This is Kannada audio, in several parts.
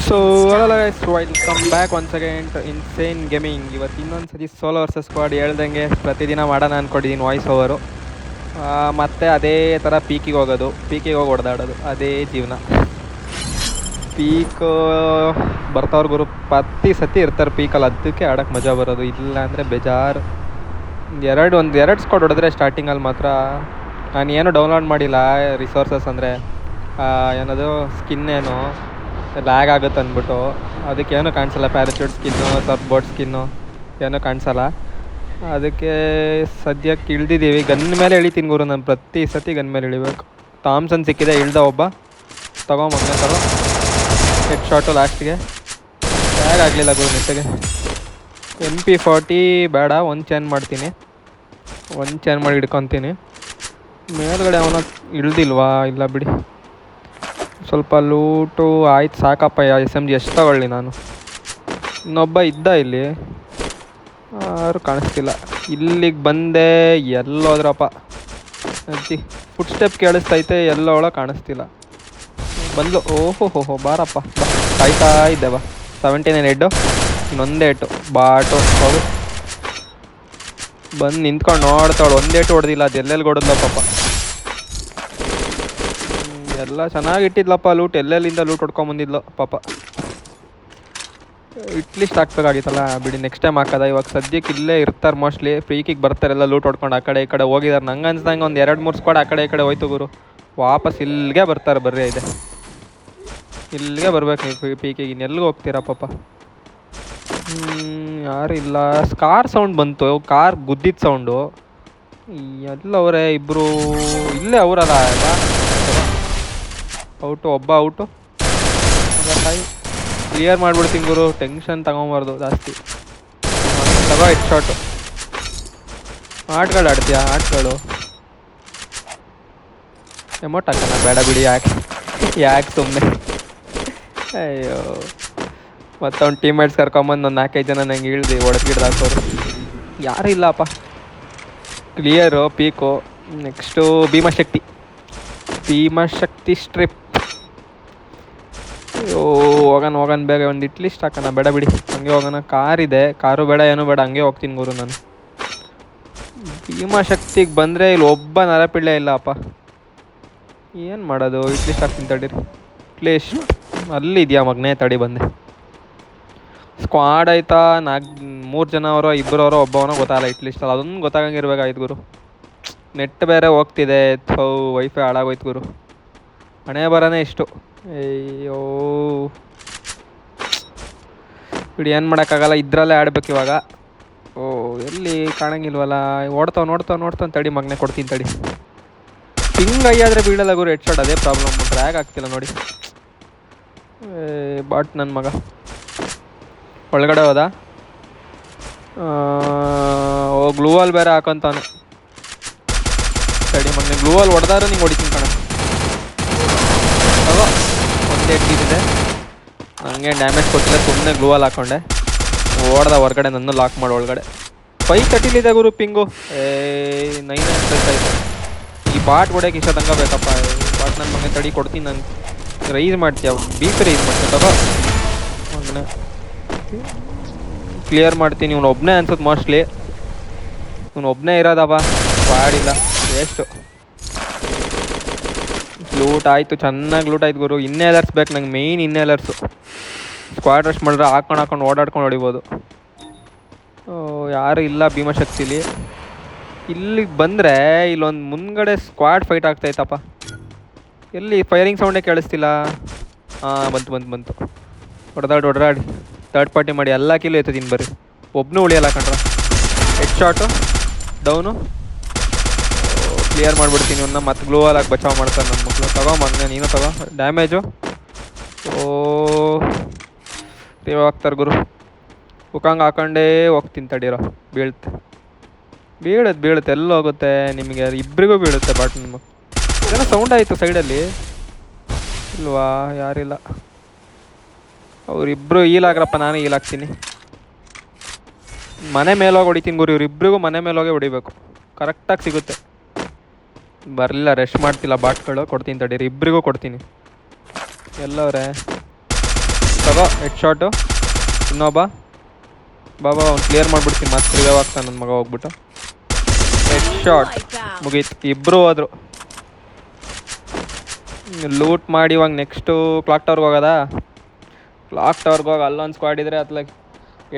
So hello guys, welcome back once again to Insane Gaming. ಇವತ್ತು ಇನ್ನೊಂದು ಸತಿ ಸೋಲೋ ವರ್ಸಸ್ ಸ್ಕ್ವಾಡ್ ಹೇಳ್ದಂಗೆ ಪ್ರತಿದಿನ ಮಾಡೋಣ ಅಂದ್ಕೊಂಡಿದ್ದೀನಿ ವಾಯ್ಸ್ ಓವರು. ಮತ್ತು ಅದೇ ಥರ ಪೀಕಿಗೆ ಹೋಗೋದು, ಪೀಕಿಗೆ ಹೋಗಿ ಹೊಡೆದಾಡೋದು, ಅದೇ ಜೀವನ. ಪೀಕು ಬರ್ತಾವ್ರ ಗುರು, ಪ್ರತಿ ಸತಿ ಇರ್ತಾರೆ ಪೀಕಲ್ಲಿ, ಅದಕ್ಕೆ ಆಡೋಕ್ಕೆ ಮಜಾ ಬರೋದು. ಇಲ್ಲ ಅಂದರೆ ಬೇಜಾರು. ಎರಡು ಸ್ಕ್ವಾಡ್ ಹೊಡೆದ್ರೆ ಸ್ಟಾರ್ಟಿಂಗಲ್ಲಿ ಮಾತ್ರ. ನಾನು ಏನೂ ಡೌನ್ಲೋಡ್ ಮಾಡಿಲ್ಲ ರಿಸೋರ್ಸಸ್, ಅಂದರೆ ಏನದು ಸ್ಕಿನ್ನೇನು ಲ್ಯಾಗ್ ಆಗುತ್ತೆ ಅಂದ್ಬಿಟ್ಟು ಅದಕ್ಕೇನು ಕಾಣಿಸಲ್ಲ. Parachute skin, Surf board skin ಏನೂ ಕಾಣಿಸಲ್ಲ. ಅದಕ್ಕೆ ಸದ್ಯಕ್ಕೆ ಇಳ್ದಿದ್ದೀವಿ. ಗನ್ ಮೇಲೆ ಇಳಿತೀನಿ ಗುರು, ನಾನು ಪ್ರತಿ ಸತಿ ಗನ್ ಮೇಲೆ ಇಳಿಬೇಕು. ಥಾಮ್ಸನ್ ಸಿಕ್ಕಿದೆ, ಇಳ್ದ ಒಬ್ಬ ಮೊನ್ನೆ ತಗೋ ಹೆಡ್ ಶಾಟು ಲಾಸ್ಟಿಗೆ. ಲ್ಯಾಗ್ ಆಗಲಿಲ್ಲ ಗುರು ನೆಟ್ಟಿಗೆ. MP40 ಬೇಡ, ಒಂದು ಚೇಂಜ್ ಮಾಡ್ತೀನಿ, ಒಂದು ಚೇಂಜ್ ಮಾಡಿ ಹಿಡ್ಕೊತೀನಿ. ಮೇಲ್ಗಡೆ ಅವನ ಇಳ್ದಿಲ್ವಾ? ಇಲ್ಲ ಬಿಡಿ, ಸ್ವಲ್ಪ ಲೂಟು ಆಯ್ತು ಸಾಕಪ್ಪ. SMG ಎಷ್ಟು ತಗೊಳ್ಳಿ ನಾನು? ಇನ್ನೊಬ್ಬ ಇದ್ದ ಇಲ್ಲಿ, ಯಾರು ಕಾಣಿಸ್ತಿಲ್ಲ. ಇಲ್ಲಿಗೆ ಬಂದೆ, ಎಲ್ಲೋದ್ರಪ್ಪ ಅಜ್ಜಿ? ಫುಟ್ ಸ್ಟೆಪ್ ಕೇಳಿಸ್ತೈತೆ, ಎಲ್ಲೋಳ ಕಾಣಿಸ್ತಿಲ್ಲ. ಬಂದು ಓಹೋ ಬಾರಪ್ಪ, ಕಾಯ್ತಾ ಇದ್ದೆ ಬಾ. 79 ಹೆಡ್ಡು, ಇನ್ನೊಂದೇ ಏಟು ಬಾಟು ಹೋಗು. ಬಂದು ನಿಂತ್ಕೊಂಡು ನೋಡ್ತಾವಳು, ಒಂದೇಟು ಹೊಡೆದಿಲ್ಲ. ಅದು ಎಲ್ಲೆಲ್ಲಿ ಹೊಡೆದ್ಲ ಪಾಪ. ಎಲ್ಲ ಚೆನ್ನಾಗಿಟ್ಟಿದ್ಲಪ್ಪ ಲೂಟ್, ಎಲ್ಲೆಲ್ಲಿಂದ ಲೂಟ್ ಹೊಡ್ಕೊಂಬಂದಿದ್ಲು ಪಾಪ. ಇಟ್ಲಿಸ್ಟ್ ಹಾಕ್ಬೇಕಾಗಿತ್ತಲ್ಲ ಬಿಡಿ, ನೆಕ್ಸ್ಟ್ ಟೈಮ್ ಹಾಕೋದ. ಇವಾಗ ಸದ್ಯಕ್ಕೆ ಇಲ್ಲೇ ಇರ್ತಾರೆ ಮೋಸ್ಟ್ಲಿ, ಫ್ರೀಕಿಗೆ ಬರ್ತಾರೆಲ್ಲ ಲೂಟ್ ಹೊಡ್ಕೊಂಡು. ಆ ಕಡೆ ಈ ಕಡೆ ಹೋಗಿದ್ದಾರೆ. ನಂಗೆ ಅನ್ಸ್ದಂಗೆ ಒಂದು 2-3 ಸ್ಕ್ವಾಡ್ ಆ ಕಡೆ ಈ ಕಡೆ ಹೋಯ್ತು ಗುರು. ವಾಪಸ್ ಇಲ್ಲಿಗೆ ಬರ್ತಾರೆ, ಬರ್ರಿ ಇದೆ ಇಲ್ಲಿಗೆ ಬರ್ಬೇಕು ನೀವು ಪೀಕಿಗೆ. ಇನ್ನೆಲ್ಲಿಗೆ ಹೋಗ್ತೀರಾ ಪಾಪ? ಯಾರು ಇಲ್ಲ. ಕಾರ್ ಸೌಂಡ್ ಬಂತು, ಕಾರ್ ಗುದ್ದಿದ್ದ ಸೌಂಡು. ಎಲ್ಲವರೇ ಇಬ್ಬರು ಇಲ್ಲೇ ಅವರಲ್ಲ. ಔಟು, ಒಬ್ಬ ಔಟು. ಕ್ಲಿಯರ್ ಮಾಡಿಬಿಡ್ತೀನಿ ಗುರು, ಟೆನ್ಷನ್ ತಗೊಂಬಾರ್ದು ಜಾಸ್ತಿ. ತಗೋ ಹೆಡ್ ಶಾಟು. ಆಟಗಳು ಆಡ್ತೀಯಾ? ಆಟಗಳು ಎಮೋಟ್ ಹಾಕೋಣ ಬೇಡ ಬಿಡಿ, ಯಾಕೆ ಸುಮ್ಮನೆ. ಅಯ್ಯೋ, ಮತ್ತೊಂದು ಟೀಮ್ಮೇಟ್ಸ್ ಕರ್ಕೊಂಬಂದು ಒಂದು 4-5 ಜನ ನಂಗೆ ಇಳ್ದು ಹೊಡೆದ್ಗಿಡ್ದು ಹಾಕೋರು. ಯಾರೂ ಇಲ್ಲಪ್ಪ. Clear peek. ನೆಕ್ಸ್ಟು ಭೀಮಶಕ್ತಿ ಸ್ಟ್ರಿಪ್. ಅಯ್ಯೋ, ಹೋಗೋಣ ಬೇಗ. ಒಂದು ಇಟ್ಲಿಸ್ಟ್ ಹಾಕೋಣ ಬೇಡ ಬಿಡಿ, ಹಂಗೆ ಹೋಗೋಣ. ಕಾರಿದೆ, ಕಾರು ಬೇಡ, ಏನೂ ಬೇಡ, ಹಂಗೆ ಹೋಗ್ತೀನಿ ಗುರು ನಾನು. ಭೀಮಶಕ್ತಿಗೆ ಬಂದರೆ ಇಲ್ಲಿ ಒಬ್ಬ ನರಪಿಳ್ಳೆ ಇಲ್ಲ ಅಪ್ಪ. ಏನು ಮಾಡೋದು? ಇಟ್ಲಿಸ್ಟ್ ಹಾಕ್ತೀನಿ ತಡೀರಿ. ಇಟ್ಲಿಸ್ಟ್ ಅಲ್ಲಿದೆಯಾ ಮಗನೇ? ತಡಿ ಬಂದೆ. ಸ್ಕ್ವಾಡ್ ಆಯ್ತಾ? 3 ಜನ ಅವರೋ, 2 ಅವರೋ, ಒಬ್ಬವನೋ ಗೊತ್ತಾಗಲ್ಲ ಇಟ್ಲಿಸ್ಟಲ್ಲ. ಅದೊಂದು ಗೊತ್ತಾಗಂಗಿರ್ಬೇಕಾಯ್ತು ಗುರು. ನೆಟ್ ಬೇರೆ ಹೋಗ್ತಿದೆ, ವೈಫೈ ಹಾಳಾಗೋಯ್ತು ಗುರು. ಹಣೆ ಬರೋನೇ ಇಷ್ಟು. ಅಯ್ಯೋ ಬಿಡಿ, ಏನು ಮಾಡೋಕ್ಕಾಗಲ್ಲ, ಇದ್ರಲ್ಲೇ ಆಡ್ಬೇಕು ಇವಾಗ. ಎಲ್ಲಿ ಕಾಣಂಗಿಲ್ವಲ್ಲ? ನೋಡ್ತಾವ್ ತಡಿ ಮಗನೇ, ಕೊಡ್ತೀನಿ ತಡಿ. ಪಿಂಗ್ ಅಯ್ಯಾದರೆ ಬೀಳಲ್ಲ ಗುರು ಹೆಡ್ ಶಾಟ್, ಅದೇ ಪ್ರಾಬ್ಲಮ್. ಡ್ರ್ಯಾಗ್ ಆಗ್ತಿಲ್ಲ ನೋಡಿ. ಬಾಟ್ ನನ್ನ ಮಗ ಒಳಗಡೆ ಹೋದ. ಗ್ಲೂವಲ್ ಬೇರೆ ಹಾಕೊಂತಾನೆ. ತಡಿ ಮಗನೇ, ಗ್ಲೂವಲ್ ಹೊಡೆದಾರು ನಿಂಗೆ ಹೊಡಿತೀನಿ ಕಣ. ತಗೋ, ಒಂದೇ ಟೀಮಿದೆ. ನನಗೆ ಡ್ಯಾಮೇಜ್ ಕೊಟ್ಟಿಲ್ಲ, ಸುಮ್ಮನೆ ಗ್ಲೂವಲ್ ಹಾಕ್ಕೊಂಡೆ. ಓಡ್ದ ಹೊರಗಡೆ, ನನ್ನ ಲಾಕ್ ಮಾಡಿ ಒಳಗಡೆ. 530 ಗುರು ಪಿಂಗು. 9 ಆಯ್ತು. ಈ ಬಾಟ್ ಹೊಡೆಯೋಕೆ ಇಷ್ಟದಂಗ ಬೇಕಪ್ಪ. ಬಾಟ್ ನನ್ನ ಮಗನೇ ತಡಿ, ಕೊಡ್ತೀನಿ ನಾನು. ರೈಸ್ ಮಾಡ್ತೀಯ, ರೈಸ್ ಮಾಡ್ತೀಯ. ತಗೋ ಮಗನೇ, ಕ್ಲಿಯರ್ ಮಾಡ್ತೀನಿ. ಇವನು ಒಬ್ಬನೇ ಅನ್ಸುತ್ತೆ ಮೋಸ್ಟ್ಲಿ. ಇವನು ಒಬ್ಬನೇ ಇರೋದವ, ಬಾಡಿಲ್ಲ ವೇಸ್ಟು. ಲೂಟ್ ಆಯಿತು, ಚೆನ್ನಾಗಿ ಲೂಟ್ ಆಯ್ತು ಗುರು. ಇನ್ನೇಲರ್ಸ್ ಬೇಕು ನಂಗೆ, ಮೇಯ್ನ್ ಇನ್ನೇಲರ್ಸು. ಸ್ಕ್ವಾಡ್ ರಶ್ ಮಾಡಿದ್ರೆ ಹಾಕೊಂಡು ಓಡಾಡ್ಕೊಂಡು ಹೊಡಿಬೋದು. ಯಾರು ಇಲ್ಲ ಭೀಮಶಕ್ತಿಲಿ. ಇಲ್ಲಿಗೆ ಬಂದರೆ ಇಲ್ಲೊಂದು ಮುಂದ್ಗಡೆ ಸ್ಕ್ವಾಡ್ ಫೈಟ್ ಆಗ್ತಾಯಿತ್ತಪ್ಪ. ಎಲ್ಲಿ ಫೈರಿಂಗ್ ಸೌಂಡೇ ಕೇಳಿಸ್ತಿಲ್ಲ. ಬಂತು. ಹೊಡೆದಾಡಿ ಥರ್ಡ್ ಪಾರ್ಟಿ ಮಾಡಿ ಎಲ್ಲ ಕಿಲೋ ಎತ್ತಿದ್ದೀನಿ ಬರ್ರಿ. ಒಬ್ಬನೂ ಉಳಿಯಲ್ಲ ಕಣ್ರ. Head shot down. ಕ್ಲಿಯರ್ ಮಾಡಿಬಿಡ್ತೀನಿ ಇವನ್ನ. ಮತ್ತೆ ಗ್ಲೂವಲ್ ಆಗಿ ಬಚಾವ್ ಮಾಡ್ತಾರೆ ನನ್ನ ಮಕ್ಕಳು. ತಗೋ ಮಗನೇ, ನೀನು ತಗೋ. ಡ್ಯಾಮೇಜು ರೇವ್ ಆಗ್ತಾರೆ ಗುರು. ಉಕ್ಕಂಗೆ ಹಾಕೊಂಡೇ ಹೋಗ್ತೀನಿ ತಡೀರೋ. ಬೀಳುತ್ತೆ ಎಲ್ಲ ಹೋಗುತ್ತೆ ನಿಮಗೆ, ಇಬ್ಬರಿಗೂ ಬೀಳುತ್ತೆ. ಬಾಟ್ ನಿಮ್ಮ ಏನೋ ಸೌಂಡ್ ಆಯಿತು ಸೈಡಲ್ಲಿ, ಇಲ್ವಾ? ಯಾರಿಲ್ಲ. ಅವರಿಬ್ಬರು ಈಲಾಗ್ರಪ್ಪ, ನಾನೇ ಈಲಾಗ್ತೀನಿ. ಮನೆ ಮೇಲೋಗಿ ಹೊಡಿತೀನಿ ಗುರು. ಇವರಿಬ್ಬರಿಗೂ ಮನೆ ಮೇಲೋಗೆ ಹೊಡಿಬೇಕು, ಕರೆಕ್ಟಾಗಿ ಸಿಗುತ್ತೆ. ಬರಲಿಲ್ಲ, ರೆಸ್ಟ್ ಮಾಡ್ತಿಲ್ಲ ಬಾಟ್ಗಳು. ಕೊಡ್ತೀನಿ ತಡೀರಿ, ಇಬ್ಬರಿಗೂ ಕೊಡ್ತೀನಿ. ಎಲ್ಲವ್ರೆ ತಗೋ ಹೆಡ್ ಶಾಟು. ಇನ್ನೊಬ್ಬ ಬಾಬಾ ಅವ್ನು ಕ್ಲಿಯರ್ ಮಾಡಿಬಿಡ್ತೀನಿ, ಮತ್ತೆ ರಿವೈವ್ ಆಗ್ತಾನೆ ನನ್ನ ಮಗ ಹೋಗ್ಬಿಟ್ಟು. ಹೆಡ್ ಶಾಟ್ ಮುಗೀತು, ಇಬ್ಬರು ಹೋದ್ರು. ಲೂಟ್ ಮಾಡಿ ಇವಾಗ ನೆಕ್ಸ್ಟು ಕ್ಲಾಕ್ ಟವರ್ಗೆ ಹೋಗೋದಾ? ಕ್ಲಾಕ್ ಟವರ್ಗೆ ಹೋಗಿ ಅಲ್ಲೊಂದು ಸ್ಕ್ವಾಡ್ ಇದ್ರೆ ಅತ್ಲಾಗ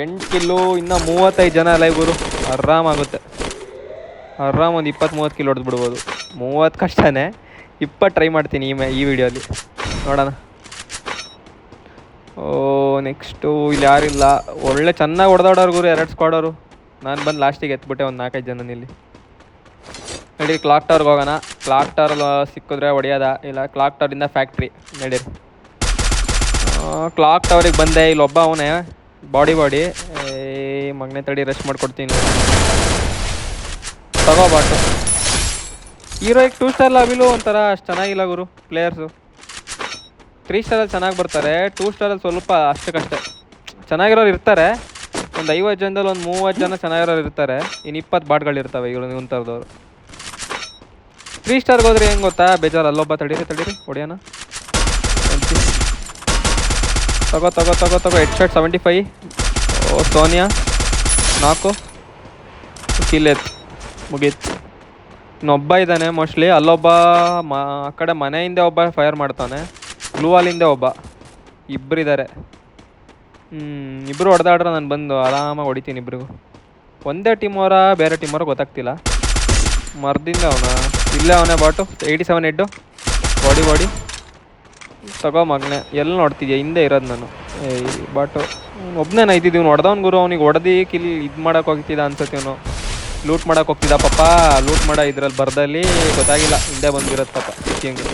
8 ಕಿಲ್ಲು, ಇನ್ನೂ 35 ಜನ ಲೈವ್ ಗುರು. ಆರಾಮಾಗುತ್ತೆ, ಒಂದು 20-30 ಕಿಲ್ ಹೊಡೆದು ಬಿಡ್ಬೋದು. 30 ಕಷ್ಟನೇ, 20 ಟ್ರೈ ಮಾಡ್ತೀನಿ ಈ ವಿಡಿಯೋಲಿ, ನೋಡೋಣ. ಓ ನೆಕ್ಸ್ಟು ಇಲ್ಲಿ ಯಾರಿಲ್ಲ, ಒಳ್ಳೆ ಚೆನ್ನಾಗಿ ಹೊಡೆದಾಡೋರು ಗುರು 2 ಸ್ಕ್ವಾಡವರು. ನಾನು ಬಂದು ಲಾಸ್ಟಿಗೆ ಎತ್ಬಿಟ್ಟೆ ಒಂದು 4-5 ಜನ ಇಲ್ಲಿ. ನಡೀರಿ ಕ್ಲಾಕ್ ಟವರ್ಗೆ ಹೋಗೋಣ. ಕ್ಲಾಕ್ ಟವರ್ ಸಿಕ್ಕಿದ್ರೆ ಹೊಡೆಯೋದ, ಇಲ್ಲ ಕ್ಲಾಕ್ ಟವರಿಂದ ಫ್ಯಾಕ್ಟ್ರಿ ನಡೀರಿ. ಕ್ಲಾಕ್ ಟವರಿಗೆ ಬಂದೆ, ಇಲ್ಲೊಬ್ಬ ಅವನೇ ಬಾಡಿ ಮಗನೇ ತಡಿ ರೆಸ್ಟ್ ಮಾಡ್ಕೊಡ್ತೀನಿ. ತಗೋಬಾಟು ಹೀರೋಯಿಗೆ 2 ಸ್ಟಾರ್ ಲಾಬಿಲು ಒಂಥರ ಅಷ್ಟು ಚೆನ್ನಾಗಿಲ್ಲ ಗುರು ಪ್ಲೇಯರ್ಸು. 3 ಸ್ಟಾರಲ್ಲಿ ಚೆನ್ನಾಗಿ ಬರ್ತಾರೆ, 2 ಸ್ಟಾರಲ್ಲಿ ಸ್ವಲ್ಪ ಅಷ್ಟಕ್ಕಷ್ಟೇ. ಚೆನ್ನಾಗಿರೋರು ಇರ್ತಾರೆ, ಒಂದು 50 ಜನದಲ್ಲಿ ಒಂದು 30 ಜನ ಚೆನ್ನಾಗಿರೋರು ಇರ್ತಾರೆ, ಇನ್ನು 20 ಬಾಟ್ಗಳಿರ್ತವೆ ಇವರು ಇವನ್ ಥರದವ್ರು. 3 ಸ್ಟಾರ್ಗೆ ಹೋದ್ರೆ ಹೆಂಗೆ ಗೊತ್ತಾ, ಬೇಜಾರು. ಅಲ್ಲೊಬ್ಬ ತಡೀರಿ ಹೊಡೆಯೋಣ. ತಗೋ ಹೆಡ್ ಶಾಟ್ 75. ಓ ಸೋನಿಯಾ 4 ಕಿಲ್ಲೆತ್ತು, ಮುಗೀತು. ಇನ್ನೊಬ್ಬ ಇದ್ದಾನೆ ಮೋಸ್ಟ್ಲಿ, ಅಲ್ಲೊಬ್ಬ ಆ ಕಡೆ ಮನೆಯಿಂದ ಒಬ್ಬ ಫೈರ್ ಮಾಡ್ತಾನೆ, ಬ್ಲೂ ವಾಲಿಂದ ಒಬ್ಬ, ಇಬ್ಬರಿದ್ದಾರೆ. ಇಬ್ಬರು ಹೊಡೆದಾಡ್ರೆ ನಾನು ಬಂದು ಆರಾಮಾಗಿ ಹೊಡಿತೀನಿ ಇಬ್ರಿಗೂ. ಒಂದೇ ಟೀಮವರ ಬೇರೆ ಟೀಮವರ ಗೊತ್ತಾಗ್ತಿಲ್ಲ. ಮರ್ದಿಂದ ಅವನ ಇಲ್ಲೇ ಅವನೇ ಬಾಟು 87 ಹೆಡ್ಡು. ಬಾಡಿ ತಗೋ ಮಗನೆ, ಎಲ್ಲಿ ನೋಡ್ತಿದ್ಯಾ? ಹಿಂದೆ ಇರೋದು ನಾನು. ಬಾಟು ಒಬ್ಬನೇ ಇದ್ದಿದ್ದು, ಇವ್ನು ಹೊಡೆದವ್ನು ಗುರು. ಅವ್ನಿಗೆ ಹೊಡೆದು ಕಿಲ್ ಇದು ಮಾಡೋಕೆ ಹೋಗ್ತಿದ್ದ ಅನ್ಸುತ್ತೆ, ಇವನು ಲೂಟ್ ಮಾಡೋಕೆ ಹೋಗ್ತಿದ್ದ ಪಾಪ. ಲೂಟ್ ಮಾಡೋ ಇದ್ರಲ್ಲಿ ಬರ್ದಲ್ಲಿ ಗೊತ್ತಾಗಿಲ್ಲ, ಹಿಂದೆ ಬಂದಿರೋದು ಪಾಪ. ಹಿಂಗೆ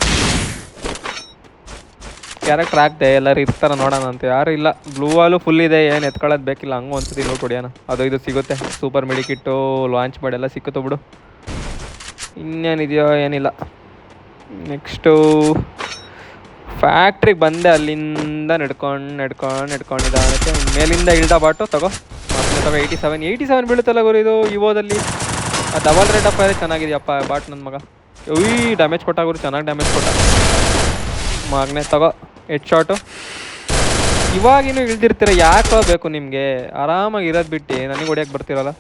ಕ್ಯಾರೆಕ್ಟರ್ ಹಾಕ್ದೆ, ಎಲ್ಲರೂ ಇರ್ತಾರೆ ನೋಡೋಣ ಅಂತ. ಯಾರು ಇಲ್ಲ, ಬ್ಲೂ ವಾಲು ಫುಲ್ ಇದೆ, ಏನು ಎತ್ಕೊಳ್ಳೋದು ಬೇಕಿಲ್ಲ. ಹಂಗೆ ಒಂದ್ಸತಿ ಲೂಟ್ ಹೊಡಿಯೋಣ. ಅದು ಇದು ಸಿಗುತ್ತೆ, ಸೂಪರ್ ಮೆಡಿಕಿಟ್ಟು ಲಾಂಚ್ ಮಾಡಿ ಎಲ್ಲ ಸಿಕ್ಕುತ್ತೋ ಬಿಡು. ಇನ್ನೇನಿದೆಯೋ ಏನಿಲ್ಲ. ನೆಕ್ಸ್ಟು ಫ್ಯಾಕ್ಟ್ರಿಗೆ ಬಂದೆ, ಅಲ್ಲಿಂದ ನಡ್ಕೊಂಡಿದ್ದಾನಕ್ಕೆ ಮೇಲಿಂದ ಇಳ್ದ ಬಾಟು. ತಗೋ 87 ಬೀಳುತ್ತಲ್ಲ ಗುರು ಇದು ಇವೋದಲ್ಲಿ. ಆ ಡಬಲ್ ರೇಟ್ ಆಫ್ ಫೈರ್ ಚೆನ್ನಾಗಿದೆಯಪ್ಪ ಬಾಟ್ ನನ್ನ ಮಗ. ಡ್ಯಾಮೇಜ್ ಕೊಟ್ಟ ಗುರು, ಚೆನ್ನಾಗಿ ಡ್ಯಾಮೇಜ್ ಕೊಟ್ಟ ಮಗನೇ. ತಗೋ ಹೆಡ್ ಶಾಟು. ಇವಾಗಿನೂ ಇಳ್ದಿರ್ತೀರ, ಯಾಕೆ ಬೇಕು ನಿಮಗೆ? ಆರಾಮಾಗಿ ಇರೋದು ಬಿಟ್ಟು ನನಗೆ ಹೊಡಿಯೋಕೆ ಬರ್ತಿರಲ್ಲ.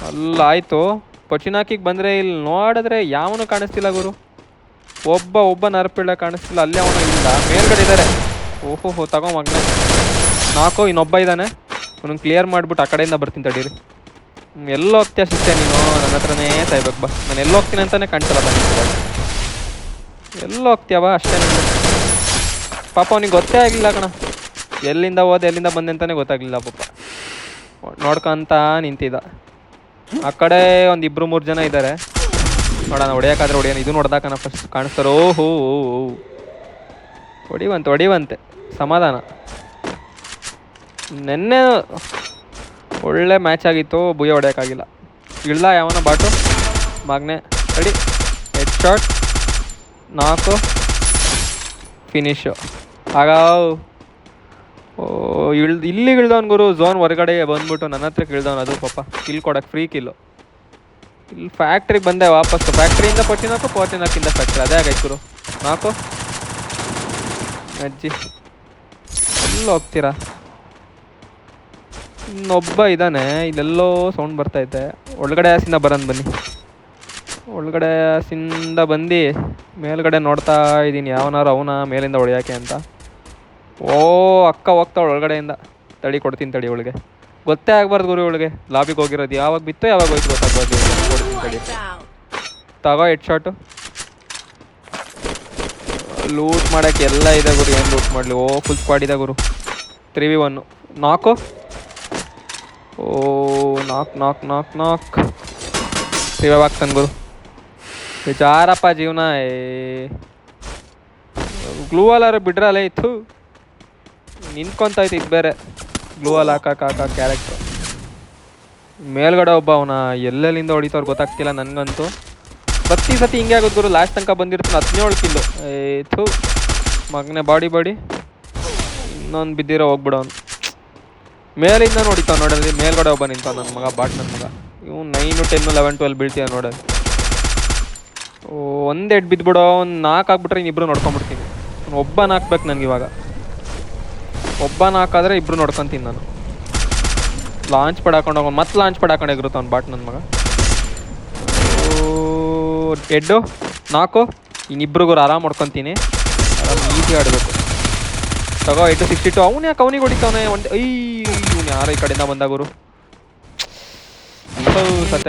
ಅಲ್ಲ ಆಯಿತು, ಪಚಿನಾಕಿಗೆ ಬಂದರೆ ಇಲ್ಲಿ ನೋಡಿದ್ರೆ ಯಾವನು ಕಾಣಿಸ್ತಿಲ್ಲ ಗುರು. ಒಬ್ಬ ನರಪಿಳ್ಳ ಕಾಣಿಸ್ತಿಲ್ಲ, ಅಲ್ಲೇ ಅವನು ಇಲ್ಲ, ಮೇಲ್ಗಡೆ ಇದ್ದಾರೆ. ಓಹೋ ತಗೋ ಮಗನೇ 4. ಇನ್ನೊಬ್ಬ ಇದ್ದಾನೆ, ಅವನು ಕ್ಲಿಯರ್ ಮಾಡಿಬಿಟ್ಟು ಆ ಕಡೆಯಿಂದ ಬರ್ತೀನಿ ತಡೀರಿ. ಎಲ್ಲೋ ಹೋಗ್ತೀಯ ಶಿಷ್ಯ ನೀನು? ನನ್ನ ಹತ್ರನೇ ಸಾಯ್ಬೇಕು ಬಾ. ನಾನು ಎಲ್ಲೋ ಹೋಗ್ತೀನಿ ಅಂತಲೇ ಕಾಣಿಸಲ್ಲ ಬನ್ನಿ. ಎಲ್ಲೋ ಹೋಗ್ತೀಯವ ಅಷ್ಟೇ. ನನಗೆ ಪಾಪ ಅವನಿಗೆ ಗೊತ್ತೇ ಆಗಲಿಲ್ಲ ಕಣ, ಎಲ್ಲಿಂದ ಹೋದೆ ಎಲ್ಲಿಂದ ಬಂದೆ ಅಂತಲೇ ಗೊತ್ತಾಗಲಿಲ್ಲ ಪಾಪ. ನೋಡ್ಕೊಂತ ನಿಂತಿದ್ದ. ಆ ಕಡೆ ಒಂದು 2-3 ಜನ ಇದ್ದಾರೆ, ನೋಡೋಣ ಹೊಡೆಯೋಕ್ಕಾದ್ರೆ ಹೊಡೆಯೋಣ. ಇದು ನೋಡ್ದಾಕನ ಫಸ್ಟ್ ಕಾಣಿಸ್ತಾರೋ. ಓಹೋ ಹೊಡಿವಂತೆ ಸಮಾಧಾನ. ನೆನ್ನೆ ಒಳ್ಳೆ ಮ್ಯಾಚ್ ಆಗಿತ್ತು, ಬುಯ್ಯ ಹೊಡೆಯೋಕ್ಕಾಗಿಲ್ಲ. ಇಳ್ದ ಯಾವನ ಬಾಟು ಮಗನೆ. Ready head shot 4 finish. ಆಗ ಇಲ್ಲಿಗೆ ಇಳ್ದವನು ಗುರು, ಝೋನ್ ಹೊರಗಡೆ ಬಂದ್ಬಿಟ್ಟು ನನ್ನ ಹತ್ರಕ್ಕೆ ಇಳ್ದವನು. ಅದು ಪಾಪ ಕಿಲ್ ಕೊಡೋಕೆ ಫ್ರೀ ಕಿಲ್ಲು. ಇಲ್ಲಿ ಫ್ಯಾಕ್ಟ್ರಿಗೆ ಬಂದೆ ವಾಪಸ್ಸು, ಫ್ಯಾಕ್ಟ್ರಿಯಿಂದ ಪೋಚಿನಾಕಿಂದ ಫ್ಯಾಕ್ಟ್ರಿ, ಅದೇ ಆಗೈತೆ ಗುರು. 4 ಅಜ್ಜಿ ಎಲ್ಲಿ ಹೋಗ್ತೀರಾ? ಇನ್ನೊಬ್ಬ ಇದ್ದಾನೆ, ಇಲ್ಲೆಲ್ಲೋ ಸೌಂಡ್ ಬರ್ತೈತೆ. ಒಳಗಡೆ ಹಸಿಂದ ಬರೋದು ಬನ್ನಿ. ಒಳಗಡೆ ಹಸಿಂದ ಬಂದು ಮೇಲ್ಗಡೆ ನೋಡ್ತಾ ಇದ್ದೀನಿ, ಯಾವನಾರು ಅವನ ಮೇಲಿಂದ ಹೊಡೆಯೋಕೆ ಅಂತ. ಅಕ್ಕ ಹೋಗ್ತಾವಳು ಒಳಗಡೆಯಿಂದ. ಕೊಡ್ತೀನಿ ತಡಿ. ಒಳಗೆ ಗೊತ್ತೇ ಆಗ್ಬಾರ್ದು ಗುರು, ಒಳಗೆ ಲಾಬಿಗೆ ಹೋಗಿರೋದು. ಯಾವಾಗ ಬಿತ್ತು ಯಾವಾಗ ಹೋಯ್ತು ಗೊತ್ತಾಗ್ಬಾರ್ದು. ಕೊಡ್ತೀನಿ ತಡಿ. ತಗೋ ಹೆಡ್ ಶಾಟು. ಲೂಟ್ ಮಾಡೋಕ್ಕೆ ಎಲ್ಲ ಇದೆ ಗುರು, ಏನು ಲೂಟ್ ಮಾಡಲಿ? ಫುಲ್ ಸ್ಕ್ವಾಡ್ ಇದೆ ಗುರು. 3v1 4. ನಾಕ್ ರಿವೈವ್ ಆಗ್ತಾನೆ ಗುರು. ಬೇಜಾರಪ್ಪ ಜೀವನ. ಗ್ಲೂ ವಾಲಾರು ಬಿಡ್ರಲ್ಲ ಇತ್ತು, ನಿಂತ್ಕೊಂತಾಯ್ತು. ಇದು ಬೇರೆ ಗ್ಲೂ ವಾಲ್ ಹಾಕ ಕ್ಯಾರೆಕ್ಟ್ರು. ಮೇಲ್ಗಡೆ ಒಬ್ಬ ಅವನ ಎಲ್ಲೆಲ್ಲಿಂದ ಹೊಡಿತವ್ರು ಗೊತ್ತಾಗ್ತಿಲ್ಲ ನನಗಂತೂ. ಪ್ರತಿ ಸತಿ ಹಿಂಗೆ ಆಗೋದು ಗುರು. ಲಾಸ್ಟ್ ತನಕ ಬಂದಿರ್ತಾನೆ 17 ಕಿಲ್ಲು. ಮಗನೇ ಬಾಡಿ ಇನ್ನೊಂದು ಬಿದ್ದಿರೋ ಹೋಗ್ಬಿಡೋನು. ಮೇಲಿಂದ ನೋಡಿತಾವ ನೋಡಲ್ಲಿ, ಮೇಲ್ಗಡೆ ಒಬ್ಬ ನಿಂತಾವ ನನ್ನ ಮಗ, ಬಾಟ್ ನನ್ನ ಮಗ. ಇವು 9, 10, 11, 12 ಬೀಳ್ತೀಯ ನೋಡೋದು. ಒಂದು ಹೆಡ್ ಬಿದ್ದುಬಿಡೋ, ಒಂದು 4 ಹಾಕ್ಬಿಟ್ರೆ ಇನ್ನಿಬ್ರು ನೋಡ್ಕೊಂಬಿಡ್ತೀನಿ. ಒಬ್ಬ ಹಾಕ್ಬೇಕು ನನಗೆ ಇವಾಗ. ಒಬ್ಬ ನಾಕಾದರೆ ಇಬ್ರು ನೋಡ್ಕೊತೀನಿ ನಾನು. ಲಾಂಚ್ ಪಡ್ ಹಾಕೊಂಡು ಹೋಗೋನು, ಮತ್ತೆ ಲಾಂಚ್ ಪಡ್ ಹಾಕೊಂಡು ಎಗ್ರುತ್ತ ಅವ್ನು ಬಾಟ್ ನನ್ನ ಮಗ. ಎಡ್ಡು ನಾಲ್ಕು, ಇನ್ನಿಬ್ರಿಗೂ ಆರಾಮ್ ಹೊಡ್ಕೊತೀನಿ. ಆರಾಮ್ ಈಸಿ ಆಡಬೇಕು. ತಗೋ 862. ಅವ್ನು ಯಾಕೆ ಅವನಿಗೆ ಹೊಡಿತಾವನೆ ಒಂದು. ಇವ್ನು ಯಾರು ಈ ಕಡೆಯಿಂದ ಬಂದ ಗುರು. ಸತೆ